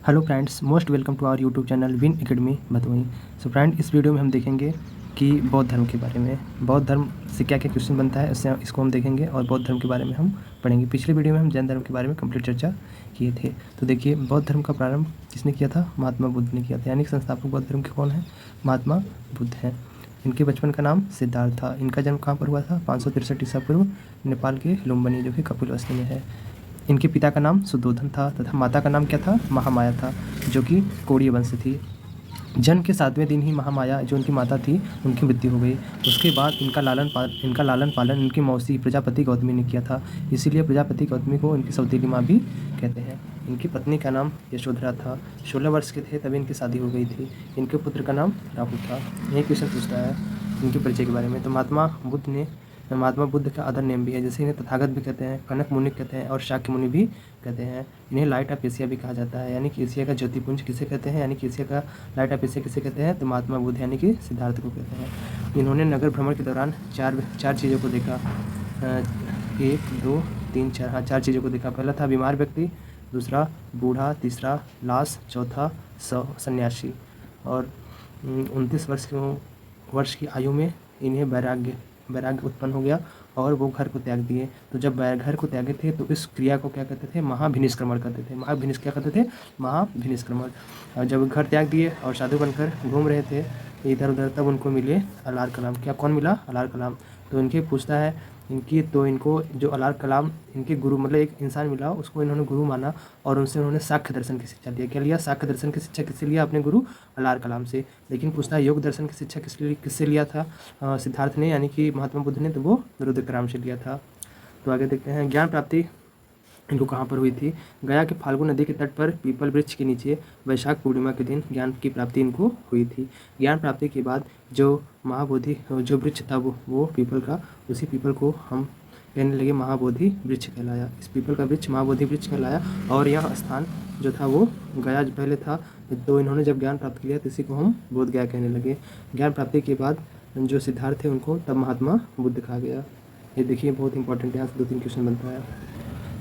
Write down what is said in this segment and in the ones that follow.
Hello friends, most welcome to our YouTube channel Win academy Bhadohi. So friend, इस video में हम देखेंगे कि बौद्ध धर्म के बारे में, बौद्ध धर्म से क्या क्या क्वेश्चन बनता है इसको हम देखेंगे और बौद्ध धर्म के बारे में हम पढ़ेंगे। पिछले वीडियो में हम जैन धर्म के बारे में कंप्लीट चर्चा किए थे। तो देखिए, बौद्ध धर्म का प्रारंभ किसने किया था? महात्मा बुद्ध ने किया था। यानी कि संस्थापक बौद्ध धर्म के कौन है? महात्मा बुद्ध हैं। इनके बचपन का नाम सिद्धार्थ था। इनका जन्म कहाँ पर हुआ था? 563 ईसा पूर्व नेपाल के लुम्बिनी, जो कि कपिलवस्तु में है। इनके पिता का नाम सुद्धोधन था तथा माता का नाम क्या था? महामाया था, जो कि कोड़िय वंश थी। जन्म के 7वें दिन ही महामाया, जो उनकी माता थी, उनकी मृत्यु हो गई। उसके बाद इनका लालन पालन इनकी मौसी प्रजापति गौतमी ने किया था। इसीलिए प्रजापति गौतमी को इनकी सौतेली माँ भी कहते हैं। इनकी पत्नी का नाम यशोधरा था। 16 वर्ष के थे तभी इनकी शादी हो गई थी। इनके पुत्र का नाम राहुल था। यही क्वेश्चन पूछता है इनके परिचय के बारे में। तो महात्मा बुद्ध का अदर नेम भी है, जैसे इन्हें तथागत भी कहते हैं, कनक मुनि कहते हैं और शाक्य मुनि भी कहते हैं। इन्हें लाइट ऑफ एशिया भी कहा जाता है। यानी कि एशिया का ज्योतिपुंज किसे कहते हैं? यानी कि एशिया का लाइट ऑफ एशिया किसे कहते हैं? तो महात्मा बुद्ध यानी कि सिद्धार्थ को कहते हैं। इन्होंने नगर भ्रमण के दौरान चार चीज़ों को देखा। 1 2 3 4, हाँ, 4 चीज़ों को देखा। पहला था बीमार व्यक्ति, दूसरा बूढ़ा, तीसरा लाश, चौथा सन्यासी। और 29 वर्ष की आयु में इन्हें वैराग्य उत्पन्न हो गया और वो घर को त्याग दिए। तो जब घर को त्यागे थे तो इस क्रिया को क्या कहते थे? महाभिनिष्क्रमण कहते थे। महाभिनिष्क्रमण। और जब घर त्याग दिए और साधु बनकर घूम रहे थे इधर उधर, तब उनको मिले अलार कलाम। क्या कौन मिला? अलार कलाम। तो इनके पूछता है इनको जो अलार कलाम इनके गुरु, मतलब एक इंसान मिला, उसको इन्होंने गुरु माना और उनसे उन्होंने साख्य दर्शन की शिक्षा लिया। क्या लिया? साख्य दर्शन की शिक्षा किससे लिया? अपने गुरु अलार कलाम से। लेकिन पूछता है योग दर्शन की शिक्षा किससे लिया था सिद्धार्थ ने, यानी कि महात्मा बुद्ध ने? तो वो रुद्रकराम से लिया था। तो आगे देखते हैं, ज्ञान प्राप्ति इनको कहाँ पर हुई थी? गया के फाल्गु नदी के तट पर पीपल वृक्ष के नीचे वैशाख पूर्णिमा के दिन ज्ञान की प्राप्ति इनको हुई थी। ज्ञान प्राप्ति के बाद जो महाबोधि जो वृक्ष था वो पीपल का, उसी पीपल को हम कहने लगे महाबोधि वृक्ष कहलाया। इस पीपल का वृक्ष महाबोधि वृक्ष कहलाया। और यह स्थान जो था वो गया पहले था। तो इन्होंने जब ज्ञान प्राप्त किया तो इसी को हम बोध गया कहने लगे। ज्ञान प्राप्ति के बाद जो सिद्धार्थ थे उनको तब महात्मा बुद्ध कहा गया। ये देखिए, बहुत इंपॉर्टेंट, यहाँ से 2-3 क्वेश्चन बनता है।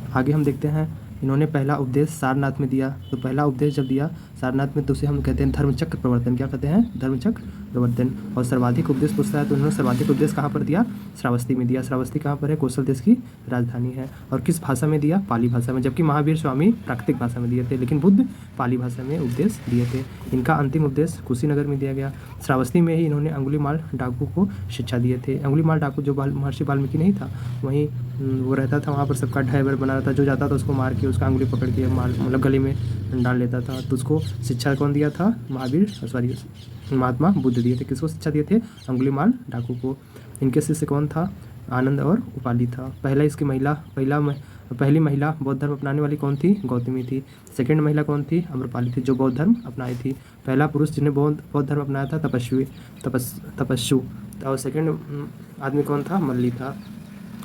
आगे हम देखते हैं, इन्होंने पहला उपदेश सारनाथ में दिया। तो पहला उपदेश जब दिया सारनाथ में तो उसे हम कहते हैं धर्मचक्र प्रवर्तन। क्या कहते हैं? धर्मचक्र प्रवर्तन। और सर्वाधिक उपदेश पूछता है तो इन्होंने सर्वाधिक उपदेश कहाँ पर दिया? श्रावस्ती में दिया। श्रावस्ती कहाँ पर है? कौशल देश की राजधानी है। और किस भाषा में दिया? पाली भाषा में। जबकि महावीर स्वामी प्राकृतिक भाषा में दिए थे, लेकिन बुद्ध पाली भाषा में उपदेश दिए थे। इनका अंतिम उपदेश कुशीनगर में दिया गया। श्रावस्ती में ही इन्होंने अंगुलीमाल डाकू को शिक्षा दिए थे। अंगुलीमाल डाकू जो महर्षि वाल्मीकि नहीं था, वहीं वो रहता था, वहाँ पर सबका ड्राइवर बना रहता था। जो जाता था उसको मार के उसका अंगुली पकड़ के मतलब गले में डाल लेता था। तो उसको शिक्षा कौन दिया था? महात्मा बुद्ध दिए थे। किसको शिक्षा दिए थे? अंगुलीमाल डाकू को। इनके शिष्य कौन था? आनंद और उपाली था। पहली महिला बौद्ध धर्म अपनाने वाली कौन थी? गौतमी थी। सेकंड महिला कौन थी? अम्रपाली थी, जो बौद्ध धर्म अपनाई थी। पहला पुरुष जिन्हें बौद्ध धर्म अपनाया था तपस्सु। और सेकंड आदमी कौन था? मल्ली था।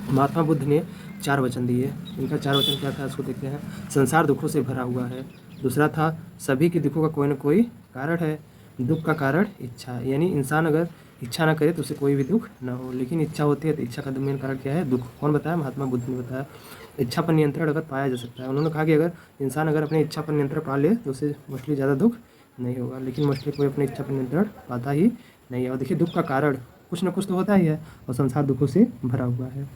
महात्मा बुद्ध ने 4 वचन दिए। इनका 4 वचन क्या था उसको देखते हैं। संसार दुखों से भरा हुआ है। दूसरा था सभी के दुखों का कोई न कोई कारण है। दुख का कारण इच्छा है। यानी इंसान अगर इच्छा ना करे तो उसे कोई भी दुख ना हो, लेकिन इच्छा होती है तो इच्छा का मेन कारण क्या है? दुख। कौन बताया? महात्मा बुद्ध ने बताया। इच्छा पर नियंत्रण अगर पाया जा सकता है। उन्होंने कहा कि अगर इंसान अपनी इच्छा पर नियंत्रण पा ले तो उसे मोस्टली ज़्यादा दुख नहीं होगा, लेकिन मोस्टली कोई अपनी इच्छा पर नियंत्रण पाता ही नहीं है। और देखिए, दुख का कारण कुछ ना कुछ तो होता ही है और संसार दुखों से भरा हुआ है।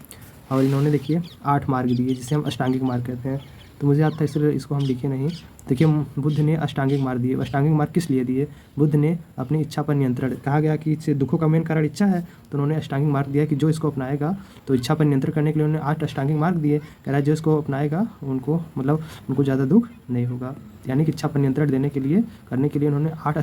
और इन्होंने देखिए 8 मार्ग दिए, जिसे हम अष्टांगिक मार्ग कहते हैं। तो मुझे याद था इसलिए इसको हम लिखे नहीं। देखिए, बुद्ध ने अष्टांगिक मार्ग दिए। अष्टांगिक मार्ग किस लिए दिए? बुद्ध ने अपनी इच्छा पर नियंत्रण, कहा गया कि इससे दुखों का मेन कारण इच्छा है, तो उन्होंने अष्टांगिक मार्ग दिया कि जो इसको अपनाएगा, तो इच्छा पर नियंत्रण करने के लिए उन्होंने 8 अष्टांगिक मार्ग दिए। कह रहा है जो इसको अपनाएगा उनको ज़्यादा दुख नहीं होगा। यानी कि इच्छा पर नियंत्रण करने के लिए उन्होंने 8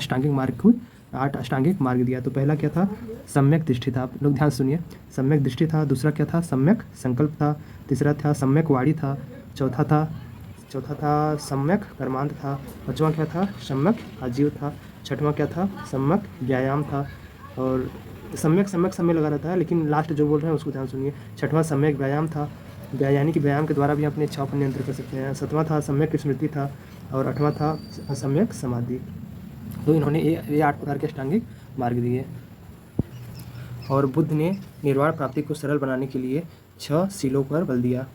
अष्टांगिक मार्ग दिया। तो पहला क्या था? सम्यक दृष्टि था। आप लोग ध्यान सुनिए। सम्यक दृष्टि था। दूसरा क्या था? सम्यक संकल्प था। तीसरा था सम्यक वाणी था। चौथा था सम्यक कर्मांत था। पांचवा क्या था? सम्यक आजीव था। छठवां क्या था? सम्यक व्यायाम था। और सम्यक समय लगा रहता है, लेकिन लास्ट जो बोल रहे हैं उसको ध्यान सुनिए। छठवां सम्यक व्यायाम था। यानी कि व्यायाम के द्वारा भी अपनी इच्छाओं पर नियंत्रण कर सकते हैं। 7वां था सम्यक स्मृति था। और 8वां था सम्यक समाधि। तो इन्होंने ये 8 प्रकार के अष्टांगिक मार्ग दिए। और बुद्ध ने निर्वाण प्राप्ति को सरल बनाने के लिए 6 शीलों पर बल दिया।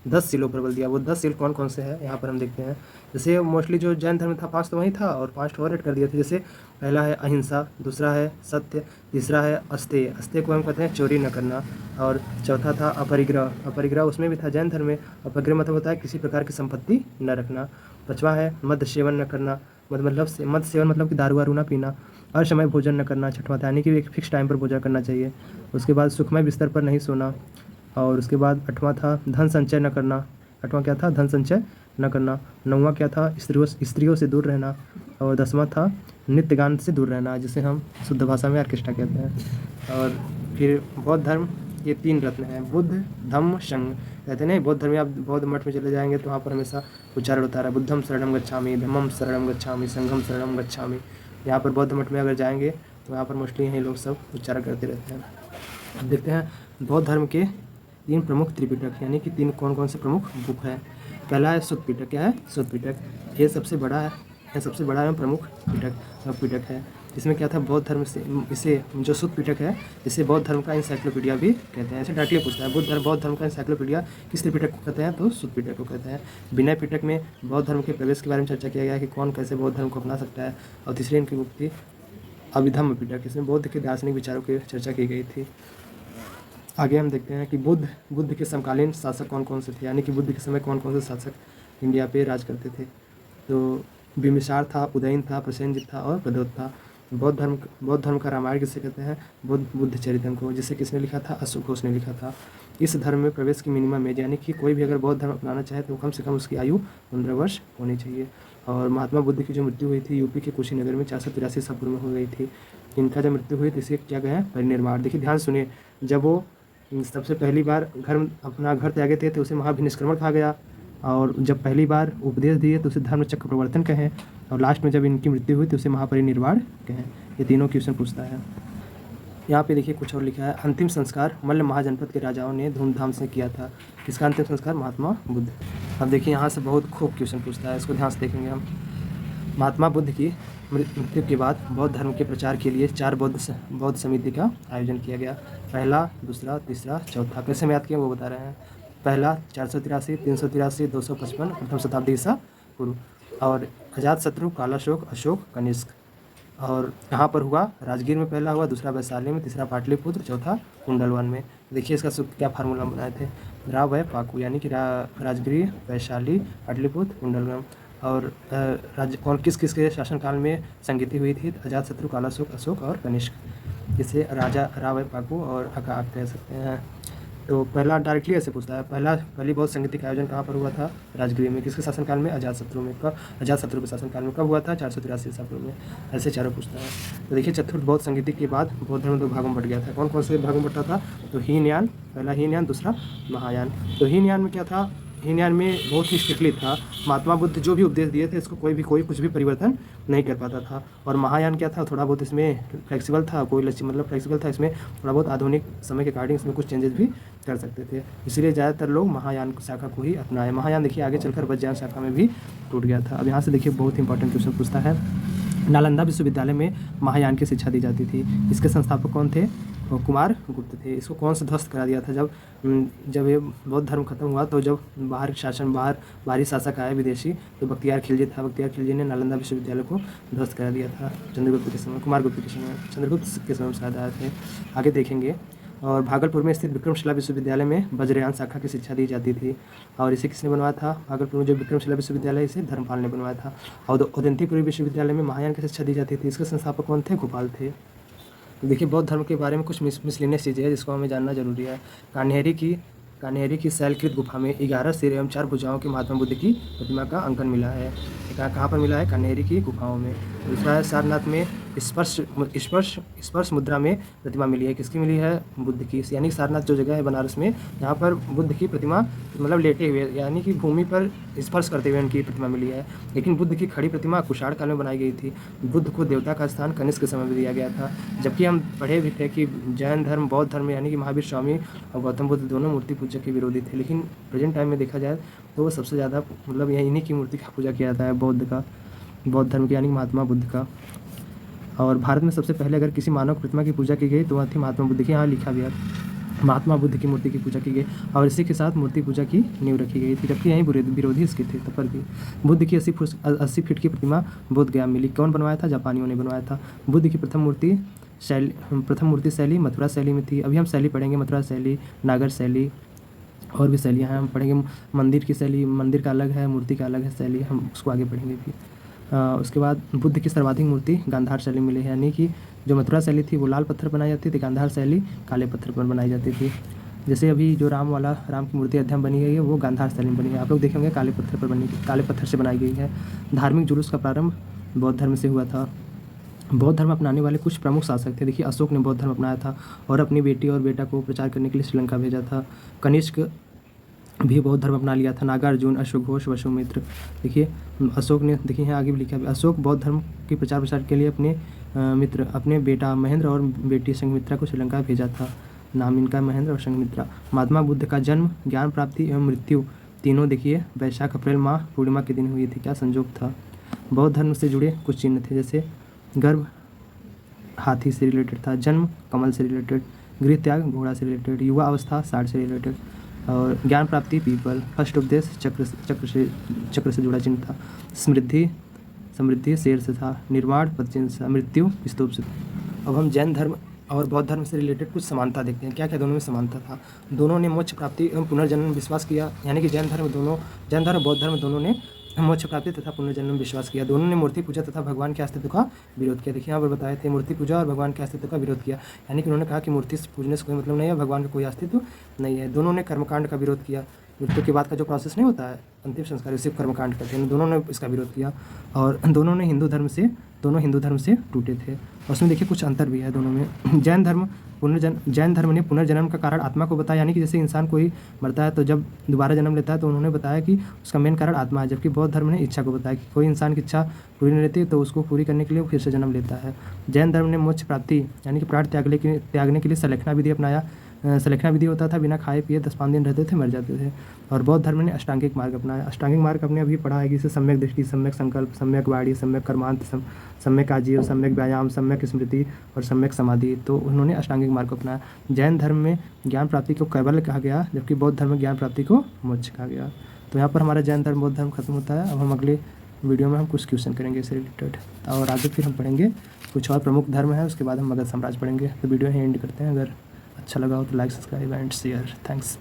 10 सीलों पर बल दिया। वो 10 सील कौन कौन से हैं यहाँ पर हम देखते हैं। जैसे मोस्टली जो जैन धर्म था 5 तो वही था और 5 और ऐड कर दिए थे। जैसे पहला है अहिंसा, दूसरा है सत्य, तीसरा है अस्तेय, अस्तेय को हम कहते हैं चोरी न करना, और चौथा था अपरिग्रह, अपरिग्रह उसमें भी था जैन धर्म में। अपरिग्रह मतलब होता है किसी प्रकार की संपत्ति न रखना। पाँचवा है मद्य सेवन न करना, मद्य सेवन मतलब कि दारू वारू ना पीना, हर समय भोजन न करना। छठवां था यानी कि एक फिक्स टाइम पर भोजन करना चाहिए। उसके बाद सुखमय बिस्तर पर नहीं सोना, और उसके बाद 8वां था धन संचय न करना। 8वां क्या था? धन संचय न करना। 9वां क्या था? स्त्रियों से दूर रहना, और 10वां था नृत्य गान से दूर रहना, जिसे हम शुद्ध भाषा में ऑर्केस्ट्रा कहते हैं। और फिर बौद्ध धर्म ये 3 रत्न हैं, बुद्ध धम्म संघ। कहते हैं नहीं, बौद्ध धर्म में आप बौद्ध मठ में चले जाएंगे तो वहाँ पर हमेशा उच्चारण होता रहा, बुद्धम शरणम गच्छामि, धम्मम शरणम गच्छामि, संघम शरणम गच्छामि। यहाँ पर बौद्ध मठ में अगर जाएंगे तो यहाँ पर मोस्टली यही लोग सब उच्चारण करते रहते हैं। अब देखते हैं बौद्ध धर्म के 3 प्रमुख त्रिपिटक, यानी कि 3 कौन कौन से प्रमुख बुक है। पहला है सुत्त पिटक। क्या है? सुत्त पिटक। ये सबसे बड़ा है, यह सबसे बड़ा एवं प्रमुख पिटक है। इसमें क्या था? बौद्ध धर्म से इसे जो सुत्त पिटक है इसे बौद्ध धर्म का इंसाइक्लोपीडिया भी कहते हैं। ऐसे डायरेक्टली पूछता है बौद्ध धर्म का इंसाइक्लोपीडिया किस त्रिपिटक को कहते हैं? तो सुत्त पिटक को कहते हैं। विनय पिटक में बौद्ध धर्म के प्रवेश के बारे में चर्चा किया गया है कि कौन कैसे बौद्ध धर्म को अपना सकता है। और तीसरी इनकी बुक थी अभिधम्म पिटक, इसमें बौद्ध के दार्शनिक विचारों की चर्चा की गई थी। आगे हम देखते हैं कि बुद्ध के समकालीन शासक कौन कौन से थे, यानी कि बुद्ध के समय कौन कौन से शासक इंडिया पे राज करते थे। तो बिम्बिसार था, उदयन था, प्रसेनजित था और प्रद्योत था। बौद्ध धर्म का रामायण किसे कहते हैं? बुद्ध चरितम को, जिसे किसने लिखा था? अशोक घोष ने लिखा था। इस धर्म में प्रवेश की मिनिमम एज, यानी कि कोई भी अगर बौद्ध धर्म अपनाना चाहे तो कम से कम उसकी आयु 15 वर्ष होनी चाहिए। और महात्मा बुद्ध की जो मृत्यु हुई थी यूपी के कुशीनगर में 483 ईसा पूर्व में हो गई थी। इनका जब मृत्यु हुई तो इसे क्या गया? परिनिर्वाण। देखिए ध्यान सुनिए, जब वो सबसे पहली बार अपना घर त्यागे थे तो उसे महाभिनिष्क्रमण कहा गया, और जब पहली बार उपदेश दिए तो उसे धर्म चक्र प्रवर्तन कहें, और लास्ट में जब इनकी मृत्यु हुई तो उसे महापरिनिर्वाण कहें। ये तीनों क्वेश्चन पूछता है। यहाँ पे देखिए कुछ और लिखा है, अंतिम संस्कार मल्ल महाजनपद के राजाओं ने धूमधाम से किया था। किसका अंतिम संस्कार? महात्मा बुद्ध। अब देखिए यहाँ से बहुत खूब क्वेश्चन पूछता है, इसको ध्यान से देखेंगे हम। महात्मा बुद्ध की मृत्यु के बाद बौद्ध धर्म के प्रचार के लिए 4 बौद्ध समिति का आयोजन किया गया। पहला, दूसरा, तीसरा, चौथा। कैसे में याद किया वो बता रहे हैं। पहला 483, 383, 255 प्रथम शताब्दी ईसा पूर्व, और अजातशत्रु, कालाशोक, अशोक, कनिष्क। और यहाँ पर हुआ राजगीर में पहला हुआ, दूसरा वैशाली में, तीसरा पाटलिपुत्र, चौथा कुंडलवन में। देखिए इसका क्या फार्मूला बनाए थे? रा वै पाकू, यानी कि राजगीर, वैशाली, पाटलिपुत्र, कुंडलवन। और कौन किस किस के शासनकाल में संगीति हुई थी? अजातशत्रु, कालाशोक, अशोक और कनिष्क। इसे राजा रा वै पाकू और अकाक कह सकते हैं। तो पहला डायरेक्टली ऐसे पूछता है, पहली बौद्ध संगीति का आयोजन कहाँ पर हुआ था? राजगृह में। किसके शासनकाल में? अजातशत्रु में। कब? अजातशत्रु के शासनकाल में। कब हुआ था? 483 ईसा पूर्व में। ऐसे चारों पूछता है। तो देखिए चतुर्थ बौद्ध संगीति के बाद बौद्ध धर्म 2 भागों में बट गया था। कौन कौन से भागों में बटा था? तो हीनयान, पहला हीनयान, दूसरा महायान। तो हीनयान में क्या था? हीनयान में बहुत ही स्ट्रिक्टली था, महात्मा बुद्ध जो भी उपदेश दिए थे इसको कोई कुछ भी परिवर्तन नहीं कर पाता था। और महायान क्या था? थोड़ा बहुत इसमें फ्लेक्सिबल था, फ्लेक्सिबल था, इसमें थोड़ा बहुत आधुनिक समय के अकॉर्डिंग इसमें कुछ चेंजेस भी कर सकते थे। इसलिए ज़्यादातर लोग महायान शाखा को ही अपनाए। महायान देखिए आगे चलकर वज्रयान शाखा में भी टूट गया था। अब यहाँ से देखिए बहुत इंपॉर्टेंट क्वेश्चन पूछता है, नालंदा विश्वविद्यालय में महायान की शिक्षा दी जाती थी। इसके संस्थापक कौन थे? कुमार गुप्त थे। इसको कौन से ध्वस्त करा दिया था? जब ये बौद्ध धर्म खत्म हुआ तो जब बाहरी शासक आए विदेशी, तो बख्तियार खिलजी था। बख्तियार खिलजी ने नालंदा विश्वविद्यालय को ध्वस्त करा दिया था चंद्रगुप्त के समय, कुमार गुप्त के समय, चंद्रगुप्त के समय शायद आए थे। आगे देखेंगे। और भागलपुर में स्थित विक्रमशिला विश्वविद्यालय में वज्रयान शाखा की शिक्षा दी जाती थी। और इसे किसने बनवाया था? भागलपुर में जो विक्रमशिला विश्वविद्यालय इसे धर्मपाल ने बनवाया था। और औदंतीपुरी विश्वविद्यालय में महायान की शिक्षा दी जाती थी। इसके संस्थापक कौन थे? गोपाल थे। तो देखिए बौद्ध धर्म के बारे में कुछ मिसलिनियस चीज़ें हैं जिसको हमें जानना जरूरी है। कान्हेरी की शैलकृत गुफा में 11 सिर एवं 4 भुजाओं की महात्मा बुद्ध की प्रतिमा का अंकन मिला है। कहाँ पर मिला है? कान्हेरी की गुफाओं में। दूसरा है सारनाथ में स्पर्श मुद्रा में प्रतिमा मिली है। किसकी मिली है? बुद्ध की। यानी सारनाथ जो जगह है बनारस में, यहाँ पर बुद्ध की प्रतिमा मतलब लेटे हुए, यानी कि भूमि पर स्पर्श करते हुए उनकी प्रतिमा मिली है। लेकिन बुद्ध की खड़ी प्रतिमा कुषाण काल में बनाई गई थी। बुद्ध को देवता का स्थान कनिष्क के समय में दिया गया था। जबकि हम पढ़े भी थे कि जैन धर्म, बौद्ध धर्म यानी कि महावीर स्वामी और गौतम बुद्ध दोनों मूर्ति पूजक के विरोधी थे। लेकिन प्रेजेंट टाइम में देखा जाए तो वो सबसे ज़्यादा मतलब इन्हीं की मूर्ति का पूजा किया जाता है, बौद्ध धर्म की, यानी महात्मा बुद्ध का। और भारत में सबसे पहले अगर किसी मानव प्रतिमा की पूजा की गई तो वह थी महात्मा बुद्ध की। यहाँ लिखा भी है महात्मा बुद्ध की मूर्ति की पूजा की गई और इसी के साथ मूर्ति पूजा की नींव रखी गई थी, जबकि यहीं विरोधी इसके थे तब पर भी। बुद्ध की 80 फीट की प्रतिमा बोध गया मिली। कौन बनवाया था? जापानियों ने बनवाया था। बुद्ध की प्रथम मूर्ति शैली मथुरा शैली में थी। अभी हम शैली पढ़ेंगे, मथुरा शैली, नागर शैली और भी शैलियाँ हैं हम पढ़ेंगे। मंदिर की शैली, मंदिर का अलग है, मूर्ति का अलग है शैली, हम उसको आगे पढ़ेंगे भी। उसके बाद बुद्ध की सर्वाधिक मूर्ति गांधार शैली मिली है, यानी कि जो मथुरा शैली थी वो लाल पत्थर बनाई जाती थी, गांधार शैली काले पत्थर पर बनाई जाती थी। जैसे अभी जो राम की मूर्ति अयोध्या में बनी गई है वो गांधार शैली में बनी है, आप लोग देखेंगे काले पत्थर से बनाई गई है। धार्मिक जुलूस का प्रारंभ बौद्ध धर्म से हुआ था। बौद्ध धर्म अपनाने वाले कुछ प्रमुख शासक थे। देखिए, अशोक ने बौद्ध धर्म अपनाया था और अपनी बेटी और बेटा को प्रचार करने के लिए श्रीलंका भेजा था। कनिष्क भी बौद्ध धर्म अपना लिया था। नागार्जुन, अश्वघोष, वसुमित्र। देखिए, अशोक ने, देखिए आगे भी लिखा है, अशोक बौद्ध धर्म के प्रचार के लिए अपने बेटा महेंद्र और बेटी संघमित्रा को श्रीलंका भेजा था। नाम इनका महेंद्र और संघमित्रा। महात्मा बुद्ध का जन्म, ज्ञान प्राप्ति एवं मृत्यु तीनों देखिए वैशाख अप्रैल माह पूर्णिमा के दिन हुई थी। क्या संजोग था? बौद्ध धर्म से जुड़े कुछ चिन्ह थे, जैसे गर्भ हाथी से रिलेटेड था, जन्म कमल से रिलेटेड, गृह त्याग घोड़ा से रिलेटेड, युवा अवस्था साठ से रिलेटेड और ज्ञान प्राप्ति पीपल, फर्स्ट उपदेश चक्र से जुड़ा चिन्ह था। समृद्धि शेर से था, निर्माण पदचिन्ह से, मृत्यु स्तूप से। अब हम जैन धर्म और बौद्ध धर्म से रिलेटेड कुछ समानता देखते हैं। क्या क्या दोनों में समानता था? दोनों ने मोक्ष प्राप्ति एवं पुनर्जन्म में विश्वास किया, यानी कि जैन धर्म और बौद्ध धर्म दोनों ने मोक्ष प्राप्ति तथा पुनर्जन्म में विश्वास किया। दोनों ने मूर्ति पूजा तथा भगवान के अस्तित्व का विरोध किया। देखिए यहाँ पर बताए थे, मूर्ति पूजा और भगवान के अस्तित्व का विरोध किया, यानी कि उन्होंने कहा कि मूर्ति से पूजने से कोई मतलब नहीं है, भगवान का कोई अस्तित्व नहीं है। दोनों ने कर्मकांड का विरोध किया। मृत्यु के बाद का जो प्रोसेस नहीं होता है अंतिम संस्कार, उसी कर्मकांड करते हैं। दोनों ने इसका विरोध किया और दोनों हिंदू धर्म से टूटे थे। और उसमें देखिए कुछ अंतर भी है दोनों में। जैन धर्म ने पुनर्जन्म का कारण आत्मा को बताया, यानी कि जैसे इंसान कोई मरता है तो जब दोबारा जन्म लेता है तो उन्होंने बताया कि उसका मेन कारण आत्मा है। जबकि बौद्ध धर्म ने इच्छा को बताया कि कोई इंसान की इच्छा पूरी नहीं रहती तो उसको पूरी करने के लिए वो फिर से जन्म लेता है। जैन धर्म ने मोक्ष प्राप्ति यानी कि प्राण त्यागने के लिए सलेखना विधि अपनाया। सलेखना विधि होता था, बिना खाए पिए 10-5 दिन रहते थे, मर जाते थे। और बौद्ध धर्म ने अष्टांगिक मार्ग अपनाया। अष्टांगिक मार्ग हमने अभी पढ़ा है कि इसे सम्यक दृष्टि, सम्यक संकल्प, सम्यक वाणी, सम्यक कर्मांत, सम्यक आजीव, सम्यक व्यायाम, सम्यक स्मृति और सम्यक समाधि। तो उन्होंने अष्टांगिक मार्ग को अपनाया। जैन धर्म में ज्ञान प्राप्ति को कैवल्य कहा गया, जबकि बौद्ध धर्म में ज्ञान प्राप्ति को मोक्ष कहा गया। तो यहाँ पर हमारा जैन धर्म बौद्ध धर्म खत्म होता है। अब हम अगले वीडियो में हम कुछ क्वेश्चन करेंगे इससे रिलेटेड और आगे फिर हम पढ़ेंगे कुछ और प्रमुख धर्म है, उसके बाद हम मगध साम्राज्य पढ़ेंगे। तो वीडियो यहीं एंड करते हैं। अगर अच्छा लगा हो तो like, subscribe and share. Thanks.